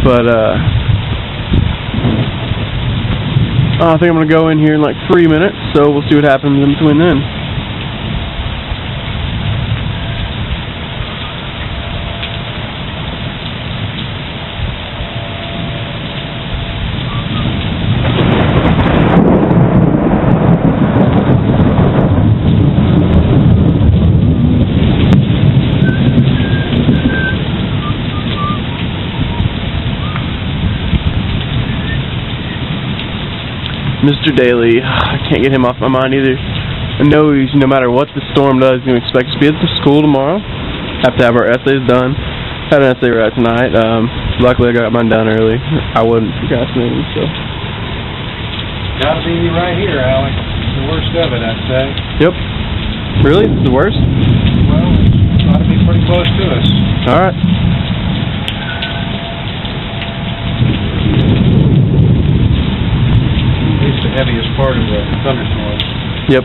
But I think I'm gonna go in here in like 3 minutes, so we'll see what happens in between then. Mr. Daly, I can't get him off my mind either. I know he's, no matter what the storm does, he's going to expect us to be at the school tomorrow. Have to have our essays done. Had an essay right tonight. Luckily I got mine done early. I wasn't procrastinating, so. Gotta be right here, Alex. The worst of it, I'd say. Yep. Really? The worst? Well, it's got to be pretty close to us. Alright. The heaviest part of the thunderstorm. Yep.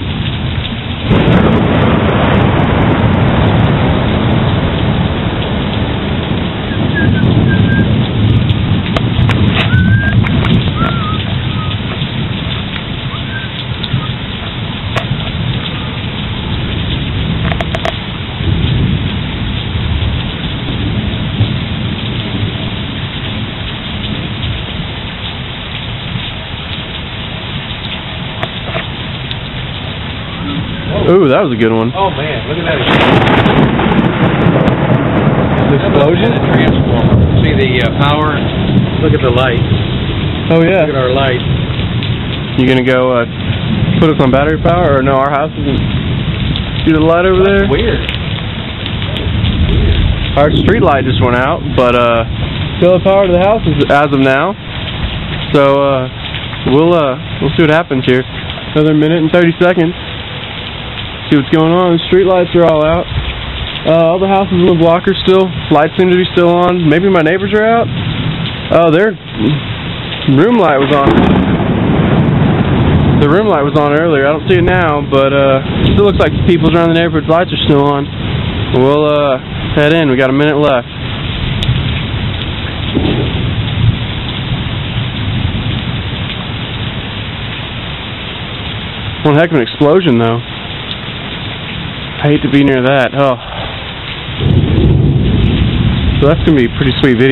Ooh, that was a good one. Oh man, look at that. The explosion? The transformer. See the power? Look at the light. Oh yeah. Look at our light. You gonna go put us on battery power, or no, our house isn't. See the light over there? That's weird. Our street light just went out, but still the power to the house is as of now. So we'll see what happens here. Another minute and 30 seconds. See what's going on. The street lights are all out. All the houses in the block are still. Lights seem to be still on. Maybe my neighbors are out. Oh, their room light was on. The room light was on earlier. I don't see it now, but it still looks like the people's around the neighborhood's lights are still on. We'll head in. We got a minute left. One heck of an explosion, though. I hate to be near that. Oh. So that's going to be a pretty sweet video.